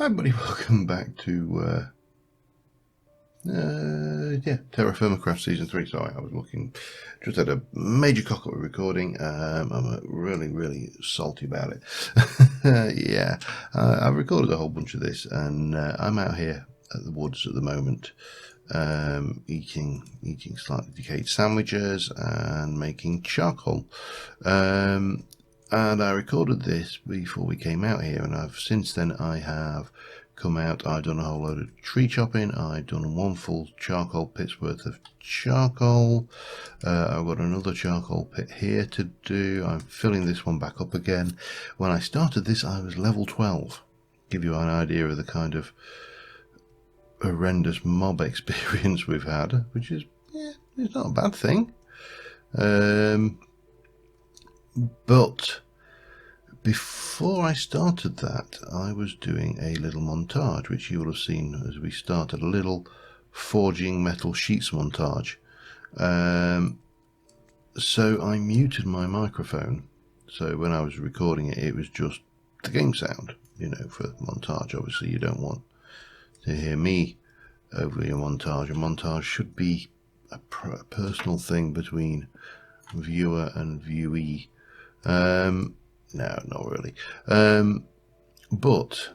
Hi everybody, welcome back to TerraFirmaCraft Season 3. Sorry, I was looking, just had a major cock up with recording. I'm really salty about it. Yeah, I've recorded a whole bunch of this, and I'm out here at the woods at the moment, eating slightly decayed sandwiches and making charcoal. And I recorded this before we came out here, and since then I have come out. I've done a whole load of tree chopping. I've done one full charcoal pit's worth of charcoal. I've got another charcoal pit here to do. I'm filling this one back up again. When I started this, I was level 12. Give you an idea of the kind of horrendous mob experience we've had, which is, yeah, it's not a bad thing. But before I started that, I was doing a little montage, which you will have seen as we started, a little forging metal sheets montage. So I muted my microphone. So when I was recording it, it was just the game sound, you know, for montage. Obviously, you don't want to hear me over your montage. A montage should be a personal thing between viewer and viewee. No, not really. But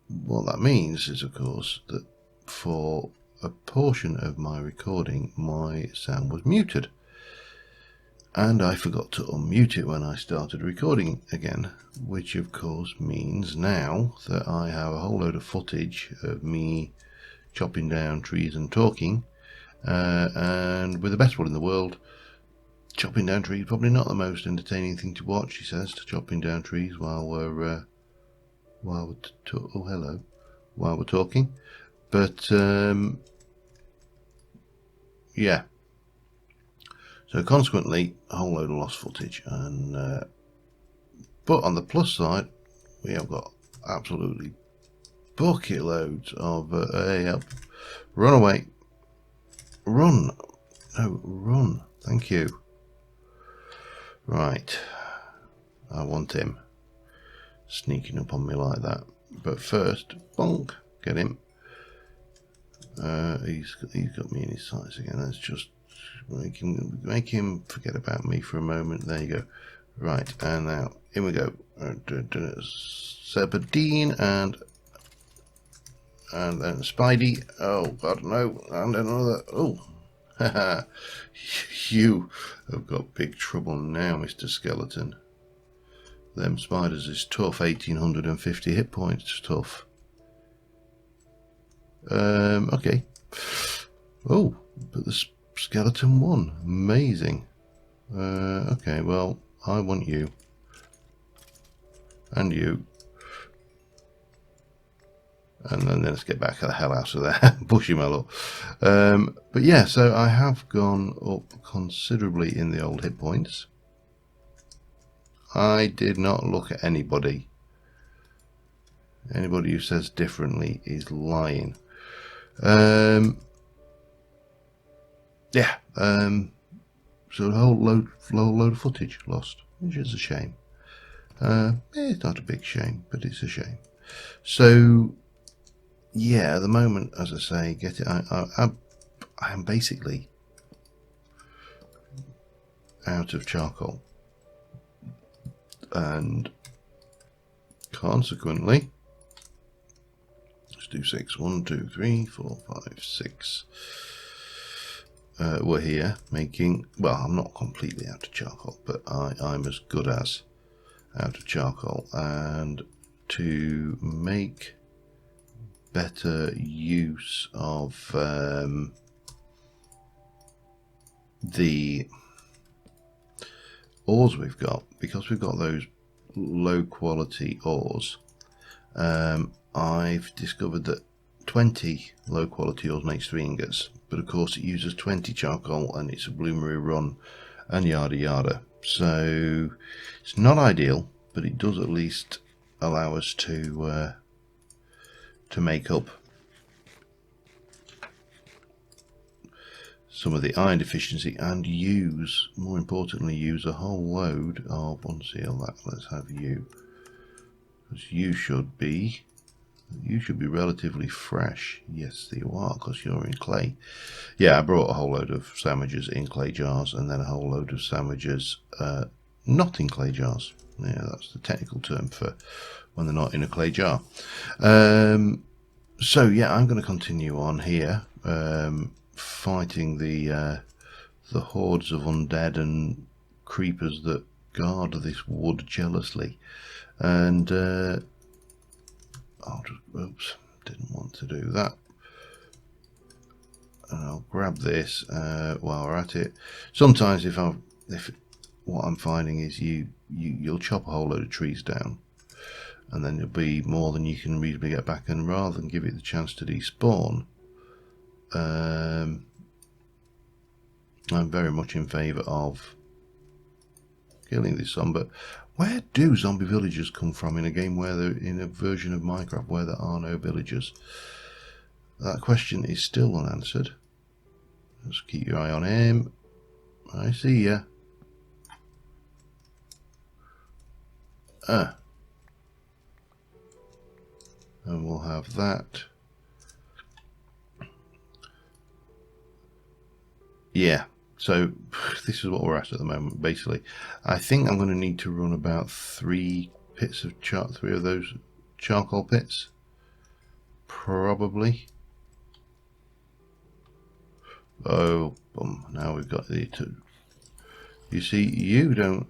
what that means is, of course, that for a portion of my recording, my sound was muted. And I forgot to unmute it when I started recording again, which of course means now that I have a whole load of footage of me chopping down trees and talking, and with the best will in the world, chopping down trees probably not the most entertaining thing to watch, he says, to chopping down trees while we're talking. But yeah. So consequently, a whole load of lost footage, and but on the plus side, we have got absolutely bucket loads of hey up, run away, run, no, run, thank you. Right, I want him sneaking up on me like that. But first, bonk, get him. He's got me in his sights again. Let's just make him forget about me for a moment. There you go. Right, and now in we go. Serpentine and then Spidey. Oh God, no! And another. Oh. You have got big trouble now, Mr. Skeleton. Them spiders is tough. 1850 hit points, tough. Okay. Oh, but the skeleton won. Amazing. Okay, well, I want you. And you. And then let's get back the hell out of there. Bushy mellow. But yeah, so I have gone up considerably in the old hit points. I did not look at anybody. Anybody who says differently is lying. Yeah. So a whole load of footage lost, which is a shame. It's not a big shame, but it's a shame. So yeah, at the moment, as I say, I am basically out of charcoal, and consequently, let's do 6. 1, 2, 3, 4, 5, 6. We're here making. Well, I'm not completely out of charcoal, but I'm as good as out of charcoal, and to make better use of the ores we've got, because we've got those low quality ores. I've discovered that 20 low quality ores makes 3 ingots, but of course it uses 20 charcoal and it's a bloomery run and yada yada. So it's not ideal, but it does at least allow us to make up some of the iron deficiency and more importantly, use a whole load of, let's have you, because you should be You should be relatively fresh. Yes, you are, because you're in clay. Yeah, I brought a whole load of sandwiches in clay jars, and then a whole load of sandwiches not in clay jars. Yeah, that's the technical term for when they're not in a clay jar. So yeah, I'm going to continue on here, fighting the hordes of undead and creepers that guard this wood jealously. And I'll just, oops, didn't want to do that. And I'll grab this while we're at it. Sometimes if what I'm finding is you'll chop a whole load of trees down, and then there'll be more than you can reasonably get back, and rather than give it the chance to despawn, I'm very much in favour of killing this zombie. But where do zombie villagers come from in a game where they're in a version of Minecraft where there are no villagers? That question is still unanswered. Just keep your eye on him. I see ya. And we'll have that. Yeah, so this is what we're at the moment, basically. I think I'm going to need to run about three of those charcoal pits. Probably. Oh, now we've got the two. You see, you don't.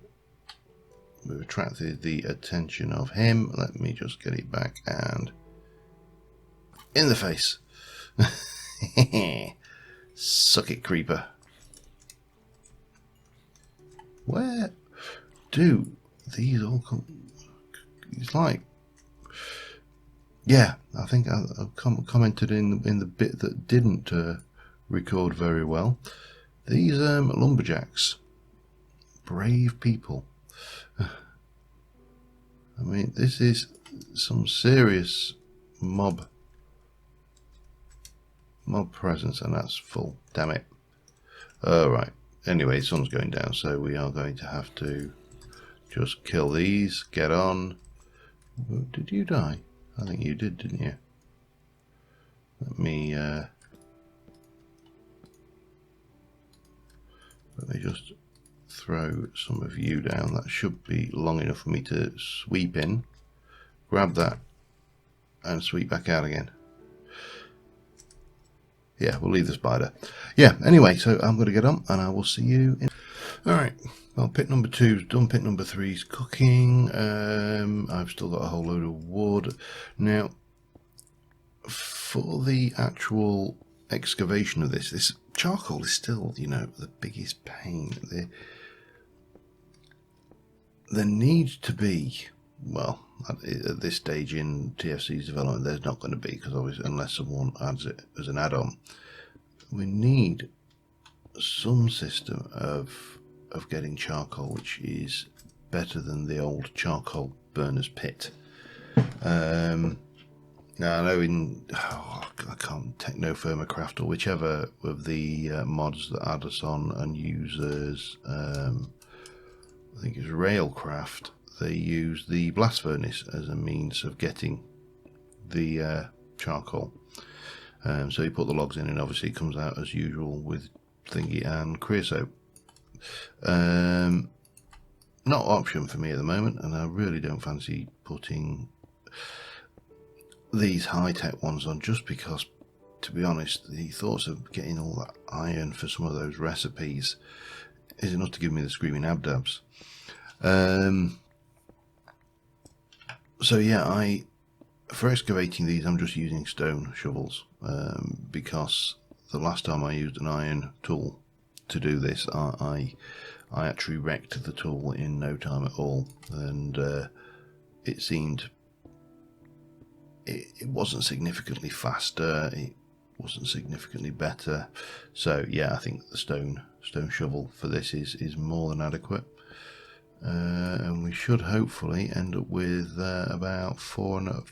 We've attracted the attention of him. Let me just get it back and in the face. Suck it, creeper. Where do these all come? It's like, yeah, I think I commented in the bit that didn't record very well. These lumberjacks, brave people. I mean, this is some serious mob presence, and that's full. Damn it. Right. Anyway, sun's going down, so we are going to have to just kill these. Get on. Did you die? I think you did, didn't you? Let me just throw some of you down. That should be long enough for me to sweep in, grab that, and sweep back out again. Yeah, we'll leave the spider. Yeah, anyway, so I'm going to get on, and I will see you in... Alright, well, pit number 2's done, pit number 3's cooking. I've still got a whole load of wood. Now, for the actual excavation of this charcoal is still, you know, the biggest pain. There needs to be, well, at this stage in TFC's development, there's not going to be, because obviously, unless someone adds it as an add-on, we need some system of getting charcoal which is better than the old charcoal burner's pit. Now I know I can't TerraFirmaCraft or whichever of the mods that add us on and users, I think it's Railcraft, they use the blast furnace as a means of getting the charcoal. So you put the logs in, and obviously it comes out as usual with thingy and creosote. Not option for me at the moment, and I really don't fancy putting these high-tech ones on, just because, to be honest, the thoughts of getting all that iron for some of those recipes is enough to give me the screaming abdabs. So yeah, for excavating these, I'm just using stone shovels, because the last time I used an iron tool to do this, I actually wrecked the tool in no time at all, and it seemed it wasn't significantly faster, it wasn't significantly better. So yeah, I think the stone shovel for this is more than adequate. And we should hopefully end up with about four and a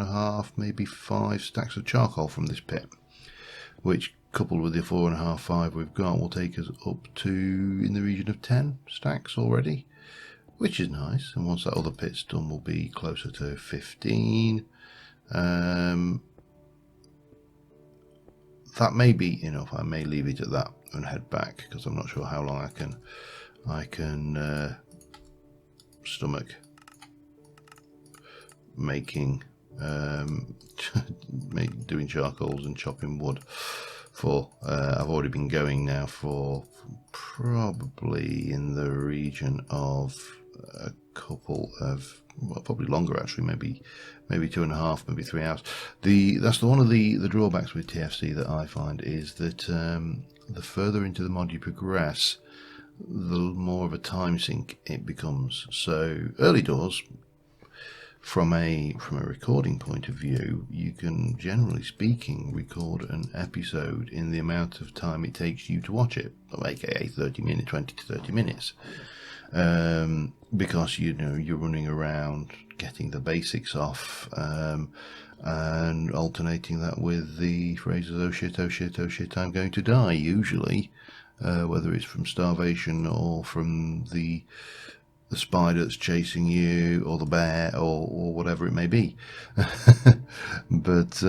half, maybe 5 stacks of charcoal from this pit, which, coupled with the 4.5, 5 we've got, will take us up to in the region of 10 stacks already, which is nice. And once that other pit's done, we'll be closer to 15. That may be enough. I may leave it at that and head back, because I'm not sure how long I can stomach making doing charcoals and chopping wood for. I've already been going now for probably in the region of a couple of, well, probably longer actually, maybe 2.5, maybe 3 hours. That's one of the drawbacks with TFC that I find, is that the further into the mod you progress, the more of a time sink it becomes. So early doors, from a recording point of view, you can, generally speaking, record an episode in the amount of time it takes you to watch it, aka 30 minutes, 20 to 30 minutes, because you're running around getting the basics off, and alternating that with the phrases "oh shit, oh shit, oh shit, I'm going to die," usually, whether it's from starvation or from the spider that's chasing you, or the bear, or whatever it may be. But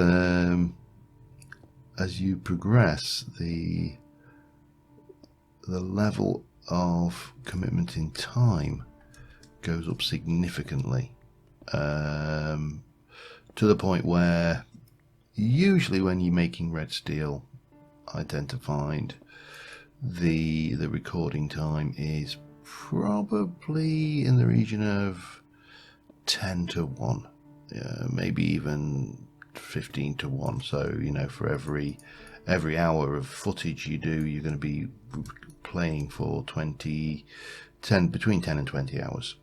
as you progress, the level of commitment in time goes up significantly, to the point where usually when you're making red steel, I tend to find the recording time is probably in the region of 10 to 1, maybe even 15 to 1. So, for every hour of footage you do, you're going to be playing for between 10 and 20 hours,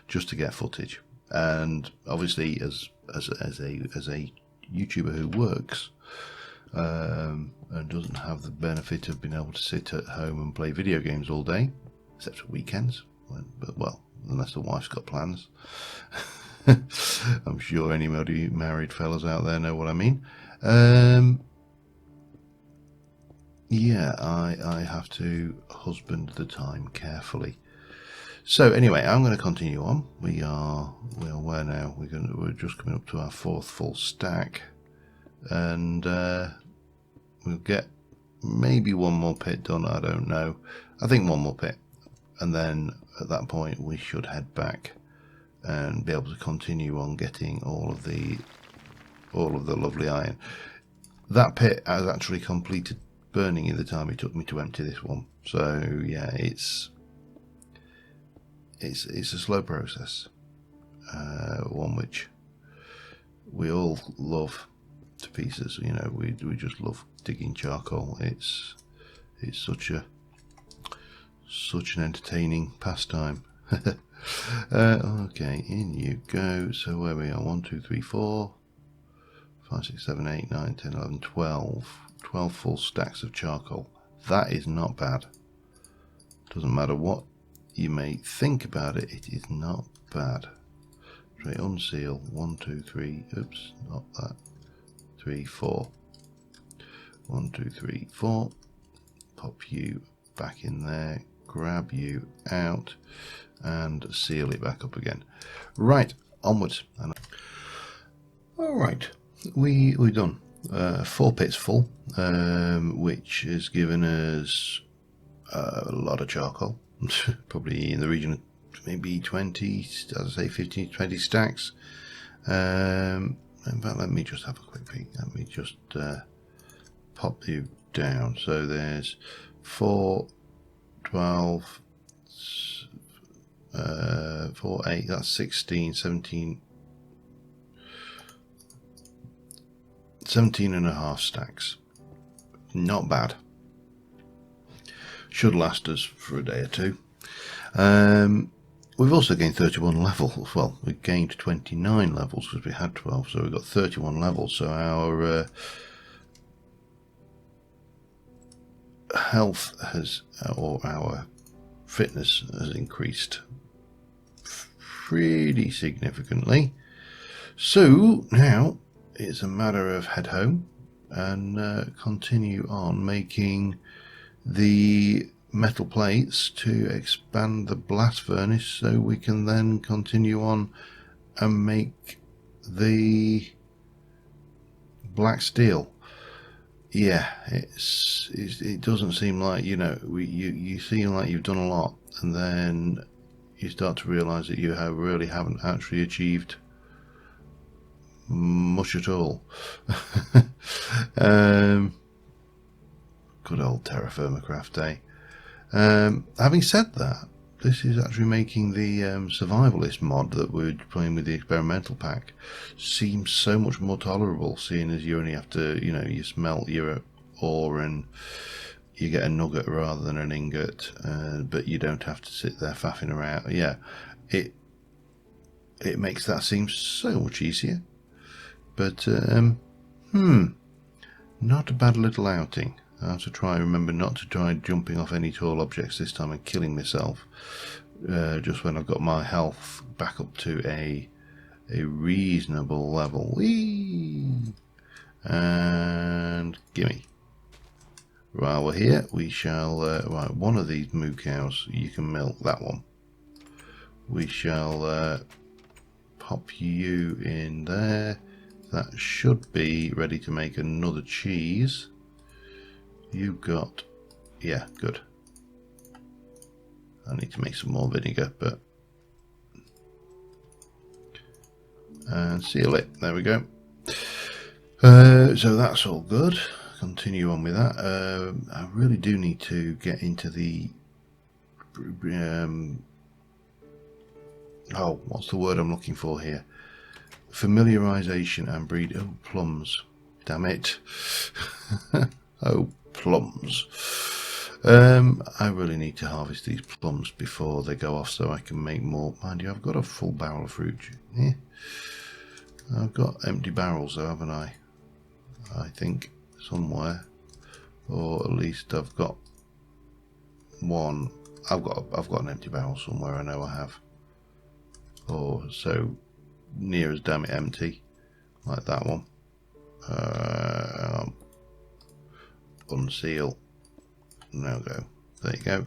just to get footage. And obviously, as a YouTuber who works, and doesn't have the benefit of being able to sit at home and play video games all day, except for weekends, well, unless the wife's got plans. I'm sure anybody married fellas out there know what I mean. Yeah, I have to husband the time carefully. So anyway, I'm going to continue on. We are where now? We're just coming up to our 4th full stack, and we'll get maybe one more pit done. I don't know. I think one more pit, and then at that point we should head back and be able to continue on getting all of the lovely iron. That pit has actually completed burning in the time it took me to empty this one. So yeah, it's a slow process, one which we all love to pieces. We just love digging charcoal. It's such an entertaining pastime. Okay, in you go. So where we are, 1, 2, 3, 4, 5, 6, 7, 8, 9, 10, 11, 12 full stacks of charcoal. That is not bad. Doesn't matter what you may think about it, it is not bad. Tray unseal, 1, 2, 3, oops, not that, 3, 4, 1, 2, 3, 4, pop you back in there, grab you out, and seal it back up again. Right, onwards. Alright, we're done. 4 pits full, which has given us a lot of charcoal. Probably in the region of maybe 20, as I say, 15 to 20 stacks. In fact, let me just have a quick peek. Let me just pop you down. So there's 4, 12, 4, 8, that's 16, 17 and a half stacks. Not bad. Should last us for a day or two. We've also gained 31 levels. Well, we gained 29 levels because we had 12, so we've got 31 levels. So our health or our fitness has increased pretty significantly. So now it's a matter of head home and continue on making the metal plates to expand the blast furnace, so we can then continue on and make the black steel. Yeah, it doesn't seem like, you know, you seem like you've done a lot, and then you start to realise that you really haven't actually achieved much at all. Good old TerraFirmaCraft, eh? Having said that, this is actually making the survivalist mod that we're playing with the experimental pack seem so much more tolerable, seeing as you only have to, you know, you smelt your ore and you get a nugget rather than an ingot, but you don't have to sit there faffing around. Yeah, it makes that seem so much easier. But not a bad little outing. I have to remember not to try jumping off any tall objects this time and killing myself just when I've got my health back up to a reasonable level. Whee! And gimme. While we're here, we shall right, one of these moo cows you can milk, that one. We shall pop you in there. That should be ready to make another cheese. You've got, yeah, good. I need to make some more vinegar, but and seal it. There we go. So that's all good. Continue on with that. I really do need to get into the oh, what's the word I'm looking for here? Familiarization and breed. Oh, plums. Damn it. Oh, plums. I really need to harvest these plums before they go off so I can make more. Mind you, I've got a full barrel of fruit. Yeah. I've got empty barrels though, haven't I? I think somewhere, or at least I've got one. I've got an empty barrel somewhere. I know I have. Or so near as damn it empty, like that one. Unseal. Now go. There you go.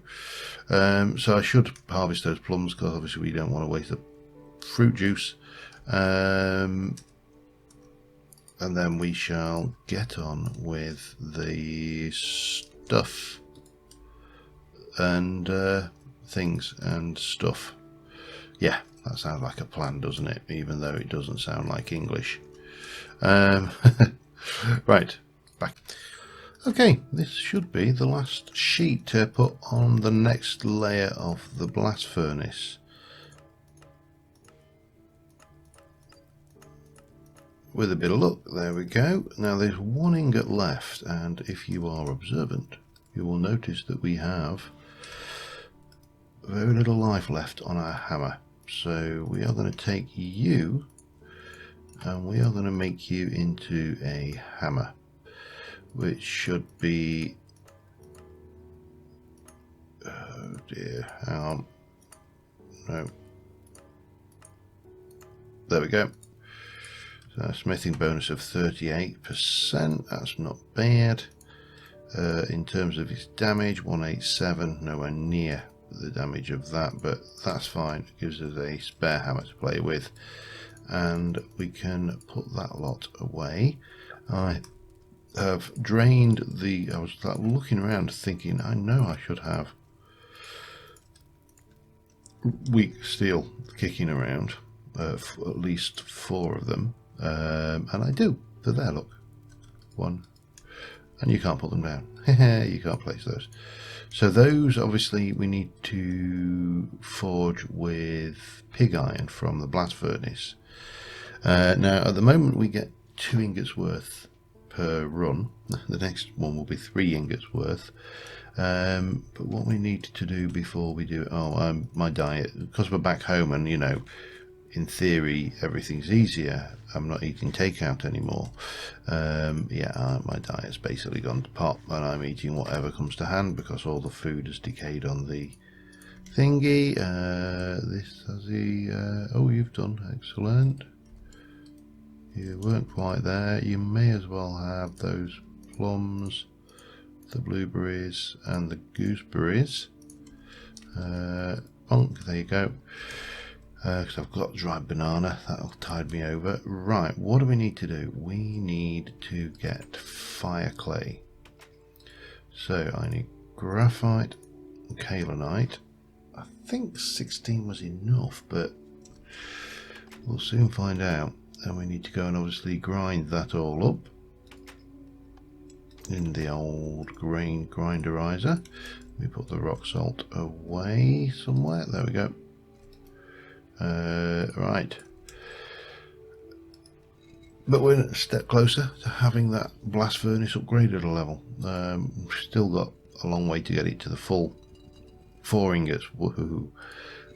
So I should harvest those plums because obviously we don't want to waste the fruit juice. And then we shall get on with the stuff and things and stuff. Yeah, that sounds like a plan, doesn't it? Even though it doesn't sound like English. Right, back. Okay, this should be the last sheet to put on the next layer of the blast furnace. With a bit of luck, there we go. Now there's one ingot left, and if you are observant, you will notice that we have very little life left on our hammer. So we are going to take you, and we are going to make you into a hammer, which should be, oh dear, hang on, no, there we go. So a smithing bonus of 38%, that's not bad. In terms of its damage, 187, nowhere near the damage of that, but that's fine. It gives us a spare hammer to play with, and we can put that lot away. I have drained the, I was looking around thinking, I know I should have weak steel kicking around, at least 4 of them, and I do. They're there, look. 1, and you can't put them down. You can't place those. So those obviously we need to forge with pig iron from the blast furnace. Now at the moment we get 2 ingots worth per run. The next one will be 3 ingots worth. But what we need to do before we do, my diet, because we're back home and, you know, in theory everything's easier. I'm not eating takeout anymore. My diet's basically gone to pot, and I'm eating whatever comes to hand because all the food has decayed on the thingy. This has the oh, you've done excellent. You weren't quite there. You may as well have those plums, the blueberries and the gooseberries. There you go. because I've got dried banana. That'll tide me over. Right, what do we need to do? We need to get fire clay. So I need graphite, kaolinite. I think 16 was enough, but we'll soon find out. And we need to go and obviously grind that all up in the old grain grinderizer. We put the rock salt away somewhere. There we go. Right. But we're a step closer to having that blast furnace upgraded a level. We've still got a long way to get it to the full 4 ingots. Woohoo.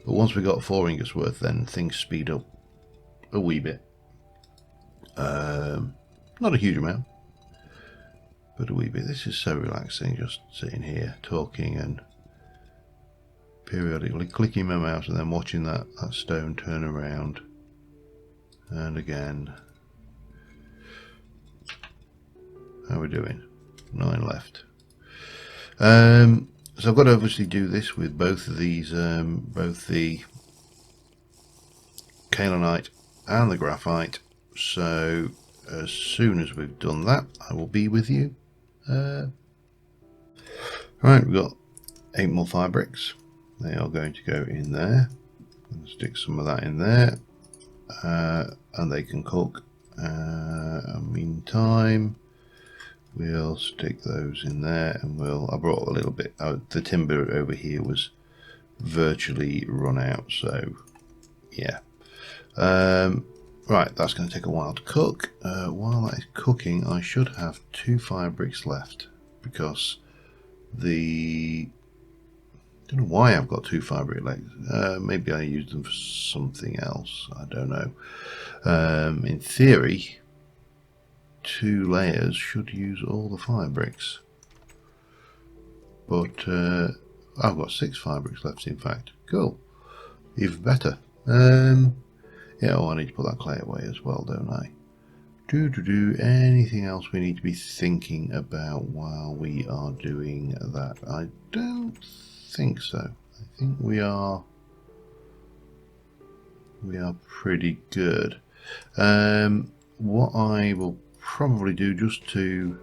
But once we got 4 ingots worth, then things speed up a wee bit. Not a huge amount, but a wee bit. This is so relaxing, just sitting here talking and periodically clicking my mouse and then watching that stone turn around. And again. How are we doing? 9 left. So I've got to obviously do this with both of these, both the kaolinite and the graphite. So as soon as we've done that, I will be with you. Right, we've got 8 more fire bricks. They are going to go in there. I'll stick some of that in there, and they can cook. Meantime, we'll stick those in there, and I brought a little bit. The timber over here was virtually run out, so yeah. Right, that's going to take a while to cook. While that is cooking, I should have 2 fire bricks left, because I don't know why I've got 2 fire brick legs. Maybe I used them for something else. I don't know. In theory, 2 layers should use all the fire bricks, but I've got 6 fire bricks left. In fact, cool, even better. Yeah, I need to put that clay away as well, don't I? Anything else we need to be thinking about while we are doing that? I don't think so. I think we are pretty good. What I will probably do, just to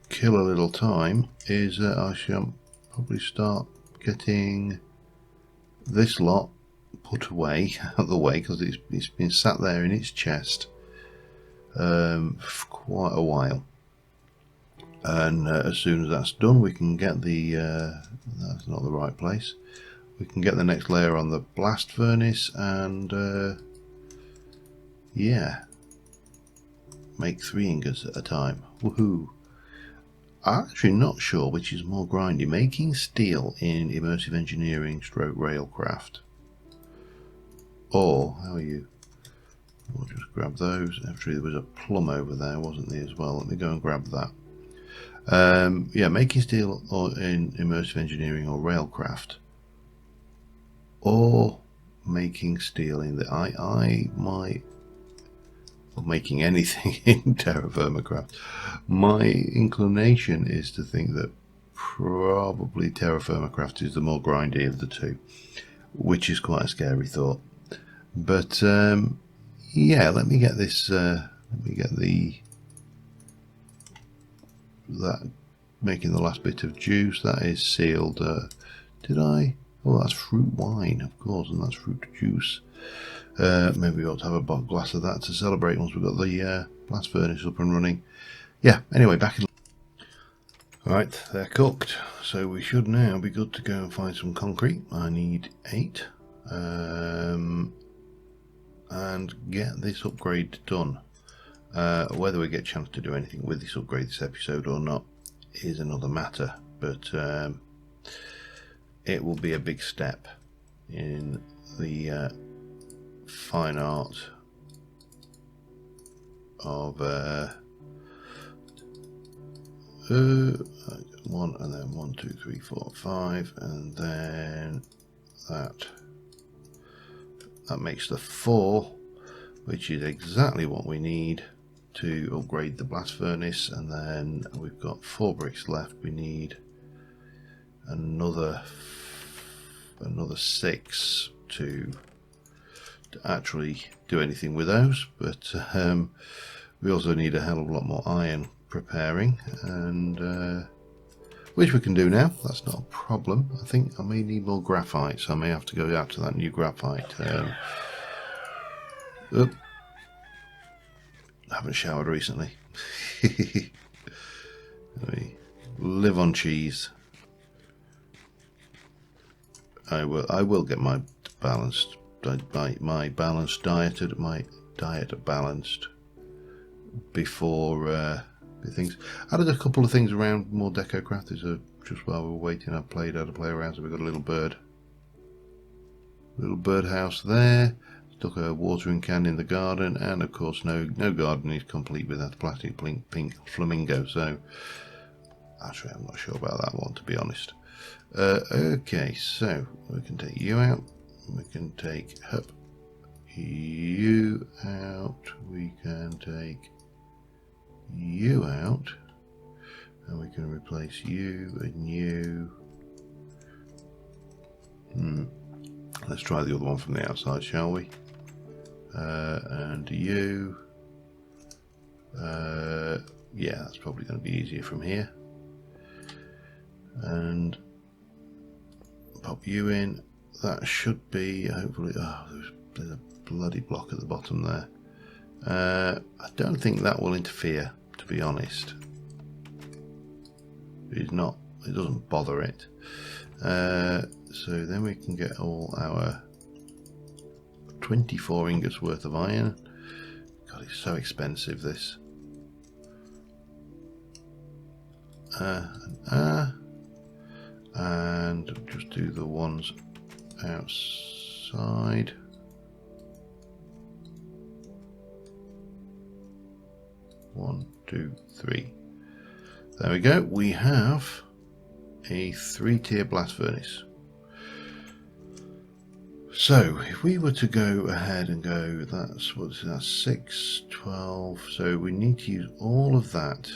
kill a little time, is that I shall probably start getting this lot put away, out of the way, because it's been sat there in its chest for quite a while. And as soon as that's done, we can get that's not the right place. We can get the next layer on the blast furnace and yeah, make 3 ingots at a time. Woohoo! I'm actually not sure which is more grindy, making steel in immersive engineering / railcraft, or how are you? We'll just grab those. Actually, there was a plum over there, wasn't there, as well? Let me go and grab that. Yeah, making steel or in immersive engineering or railcraft, or making steel in or making anything in TerraFirmaCraft. My inclination is to think that probably TerraFirmaCraft is the more grindy of the two, which is quite a scary thought. But yeah, let me get this. Let me get that making the last bit of juice. That is sealed. Did I? Oh, that's fruit wine, of course, and that's fruit juice. Maybe we ought to have a glass of that to celebrate once we've got the blast furnace up and running. Yeah. Anyway, back in. Right, they're cooked, so we should now be good to go and find some concrete. I need 8. And get this upgrade done. Whether we get a chance to do anything with this upgrade this episode or not is another matter, but it will be a big step in the fine art of 1 and then 1, 2, 3, 4, 5, and then that makes the 4, which is exactly what we need to upgrade the blast furnace. And then we've got 4 bricks left. We need another another 6 to actually do anything with those, but we also need a hell of a lot more iron preparing, and which we can do now. That's not a problem. I think I may need more graphite, so I may have to go after that new graphite. I haven't showered recently. We live on cheese. I will get my balanced diet balanced before things. I added a couple of things around, more deco craft. Just while we were waiting, I played how to play around. So we got a little bird house there. Stuck a watering can in the garden, and of course no garden is complete without a plastic pink flamingo. So actually, I'm not sure about that one, to be honest. Okay, so we can take you out. We can take you out. We can take you out, and we can replace you and you. Let's try the other one from the outside, shall we? And you. Yeah, that's probably going to be easier from here. And pop you in. That should be, hopefully. Oh, there's a bloody block at the bottom there. I don't think that will interfere, to be honest. It's not. It doesn't bother it. So then we can get all our 24 ingots worth of iron. God, it's so expensive, this. And just do the ones outside. One, two, three. There we go. We have a 3-tier blast furnace. So if we were to go ahead and go, that's 6, 12. So we need to use all of that,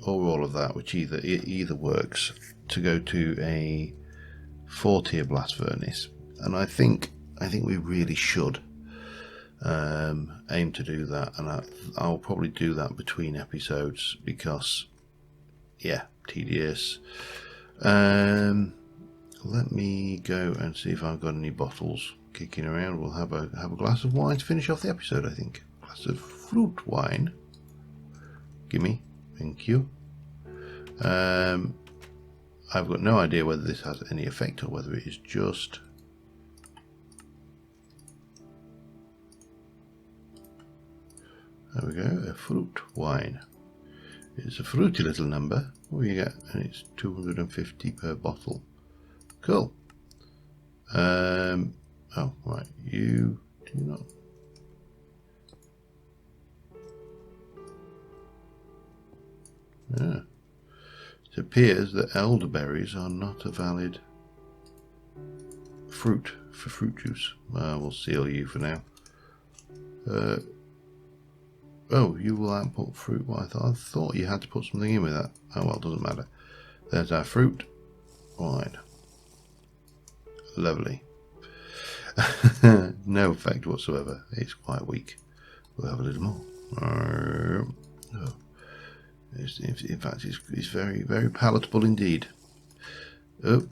or all of that, which either works, to go to a 4-tier blast furnace. And I think we really should aim to do that, and I'll probably do that between episodes because, yeah, tedious. Let me go and see if I've got any bottles kicking around. We'll have a glass of wine to finish off the episode, I think. Glass of fruit wine. Gimme. Thank you. I've got no idea whether this has any effect or whether it is just... There we go, a fruit wine. It's a fruity little number. What do you get? And it's 250 per bottle. Cool. Oh, right. You do not. Yeah. It appears that elderberries are not a valid fruit for fruit juice. We'll seal you for now. Oh, you will output fruit. Well, I thought you had to put something in with that. Oh well, doesn't matter. There's our fruit wine. Lovely. No effect whatsoever. It's quite weak. We'll have a little more. Oh. In fact, it's very, very palatable indeed. Oh,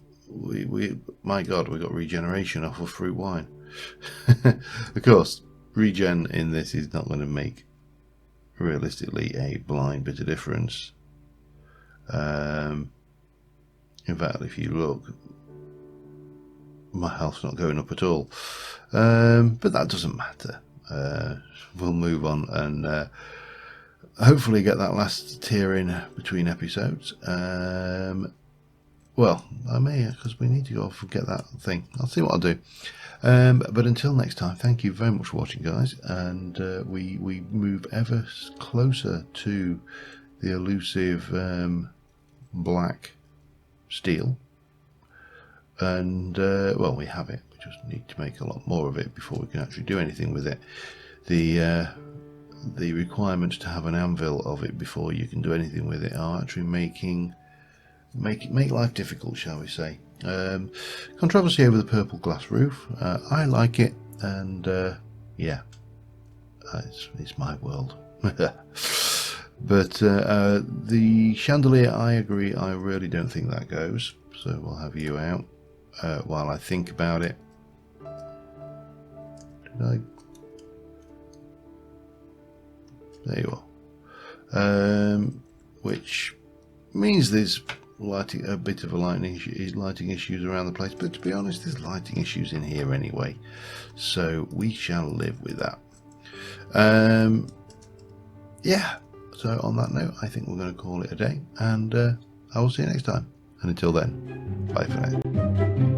my God, we got regeneration off of fruit wine. Of course, regen in this is not going to make realistically a blind bit of difference. In fact, if you look, my health's not going up at all, but that doesn't matter. We'll move on and hopefully get that last tier in between episodes. Well, I may, because we need to go off and get that thing. I'll see what I'll do. But until next time, thank you very much for watching, guys, and we move ever closer to the elusive black steel. And well, we have it. We just need to make a lot more of it before we can actually do anything with it. The requirements to have an anvil of it before you can do anything with it are actually make life difficult, shall we say. Controversy over the purple glass roof. I like it, and yeah, it's my world. But the chandelier, I agree, I really don't think that goes. So we'll have you out while I think about it. Did I? There you are. Which means there's a bit of a lighting issues around the place, but to be honest, there's lighting issues in here anyway, so we shall live with that. Yeah, so on that note, I think we're going to call it a day, and I will see you next time, and until then, bye for now.